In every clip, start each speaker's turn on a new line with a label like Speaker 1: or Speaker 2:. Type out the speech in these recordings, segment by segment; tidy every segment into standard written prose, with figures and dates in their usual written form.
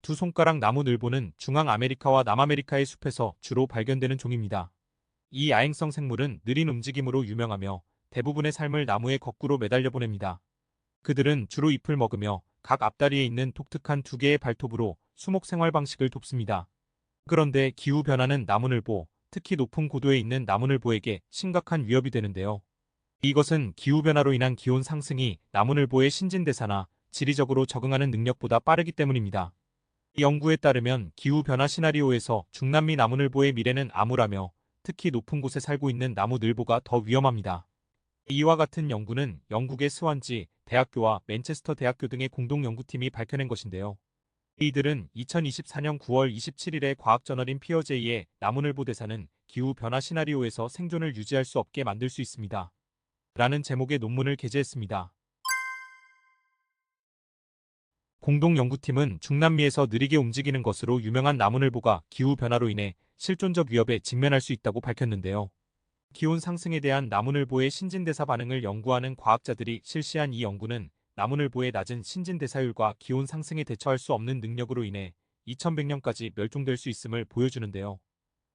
Speaker 1: 두 손가락 나무늘보는 중앙아메리카와 남아메리카의 숲에서 주로 발견되는 종입니다. 이 야행성 생물은 느린 움직임으로 유명하며 대부분의 삶을 나무에 거꾸로 매달려 보냅니다. 그들은 주로 잎을 먹으며 각 앞다리에 있는 독특한 두 개의 발톱으로 수목 생활 방식을 돕습니다. 그런데 기후변화는 나무늘보, 특히 높은 고도에 있는 나무늘보에게 심각한 위협이 되는데요. 이것은 기후변화로 인한 기온 상승이 나무늘보의 신진대사나 지리적으로 적응하는 능력보다 빠르기 때문입니다. 이 연구에 따르면 기후변화 시나리오에서 중남미 나무늘보의 미래는 암울하며 특히 높은 곳에 살고 있는 나무늘보가 더 위험합니다. 이와 같은 연구는 영국의 스완지 대학교와 맨체스터 대학교 등의 공동 연구팀이 밝혀낸 것인데요. 이들은 2024년 9월 27일에 과학저널인 피어제이의 나무늘보 대사는 기후변화 시나리오에서 생존을 유지할 수 없게 만들 수 있습니다. 라는 제목의 논문을 게재했습니다. 공동 연구팀은 중남미에서 느리게 움직이는 것으로 유명한 나무늘보가 기후변화로 인해 실존적 위협에 직면할 수 있다고 밝혔는데요. 기온 상승에 대한 나무늘보의 신진대사 반응을 연구하는 과학자들이 실시한 이 연구는 나무늘보의 낮은 신진대사율과 기온 상승에 대처할 수 없는 능력으로 인해 2100년까지 멸종될 수 있음을 보여주는데요.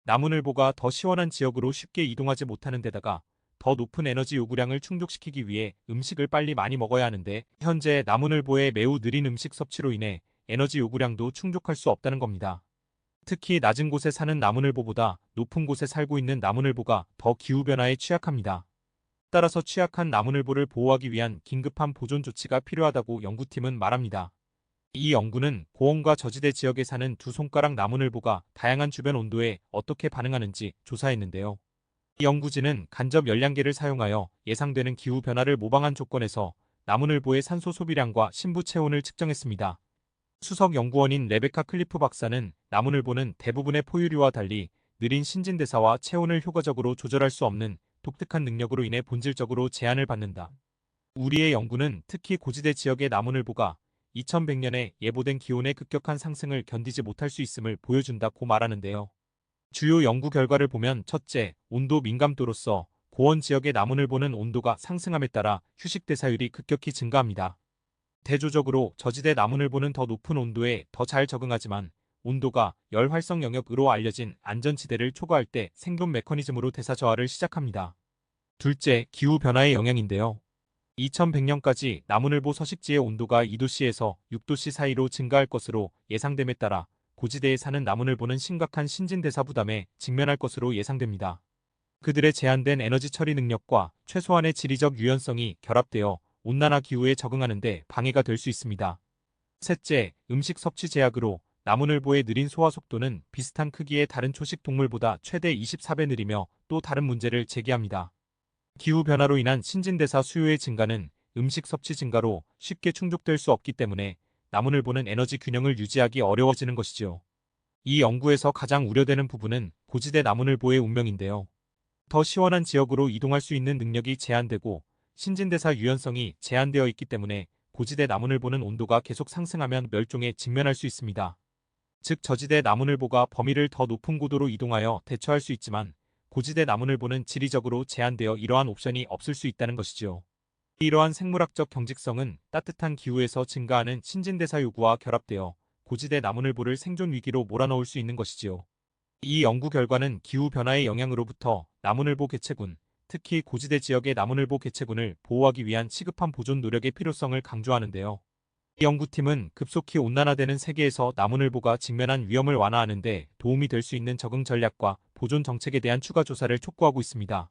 Speaker 1: 나무늘보가 더 시원한 지역으로 쉽게 이동하지 못하는 데다가 더 높은 에너지 요구량을 충족시키기 위해 음식을 빨리 많이 먹어야 하는데 현재 나무늘보의 매우 느린 음식 섭취로 인해 에너지 요구량도 충족할 수 없다는 겁니다. 특히 낮은 곳에 사는 나무늘보보다 높은 곳에 살고 있는 나무늘보가 더 기후변화에 취약합니다. 따라서 취약한 나무늘보를 보호하기 위한 긴급한 보존 조치가 필요하다고 연구팀은 말합니다. 이 연구는 고온과 저지대 지역에 사는 두 손가락 나무늘보가 다양한 주변 온도에 어떻게 반응하는지 조사했는데요. 이 연구진은 간접 열량계를 사용하여 예상되는 기후변화를 모방한 조건에서 나무늘보의 산소 소비량과 심부 체온을 측정했습니다. 수석 연구원인 레베카 클리프 박사는 나무늘보는 대부분의 포유류와 달리 느린 신진대사와 체온을 효과적으로 조절할 수 없는 독특한 능력으로 인해 본질적으로 제한을 받는다. 우리의 연구는 특히 고지대 지역의 나무늘보가 2100년에 예보된 기온의 급격한 상승을 견디지 못할 수 있음을 보여준다고 말하는데요. 주요 연구 결과를 보면 첫째, 온도 민감도로서 고원 지역의 나무늘보는 온도가 상승함에 따라 휴식 대사율이 급격히 증가합니다. 대조적으로 저지대 나무늘보는 더 높은 온도에 더 잘 적응하지만 온도가 열 활성 영역으로 알려진 안전지대를 초과할 때 생존 메커니즘으로 대사 저하를 시작합니다. 둘째, 기후변화의 영향인데요. 2100년까지 나무늘보 서식지의 온도가 2도씨에서 6도씨 사이로 증가할 것으로 예상됨에 따라 고지대에 사는 나무늘보는 심각한 신진대사 부담에 직면할 것으로 예상됩니다. 그들의 제한된 에너지 처리 능력과 최소한의 지리적 유연성이 결합되어 온난화 기후에 적응하는 데 방해가 될 수 있습니다. 셋째, 음식 섭취 제약으로 나무늘보의 느린 소화 속도는 비슷한 크기의 다른 초식 동물보다 최대 24배 느리며 또 다른 문제를 제기합니다. 기후변화로 인한 신진대사 수요의 증가는 음식 섭취 증가로 쉽게 충족될 수 없기 때문에 나무늘보는 에너지 균형을 유지하기 어려워지는 것이지요. 이 연구에서 가장 우려되는 부분은 고지대 나무늘보의 운명인데요. 더 시원한 지역으로 이동할 수 있는 능력이 제한되고 신진대사 유연성이 제한되어 있기 때문에 고지대 나무늘보는 온도가 계속 상승하면 멸종에 직면할 수 있습니다. 즉 저지대 나무늘보가 범위를 더 높은 고도로 이동하여 대처할 수 있지만 고지대 나무늘보는 지리적으로 제한되어 이러한 옵션이 없을 수 있다는 것이지요. 이러한 생물학적 경직성은 따뜻한 기후에서 증가하는 신진대사 요구와 결합되어 고지대 나무늘보를 생존 위기로 몰아넣을 수 있는 것이지요. 이 연구 결과는 기후변화의 영향으로부터 나무늘보 개체군, 특히 고지대 지역의 나무늘보 개체군을 보호하기 위한 시급한 보존 노력의 필요성을 강조하는데요. 이 연구팀은 급속히 온난화되는 세계에서 나무늘보가 직면한 위험을 완화하는 데 도움이 될 수 있는 적응 전략과 보존 정책에 대한 추가 조사를 촉구하고 있습니다.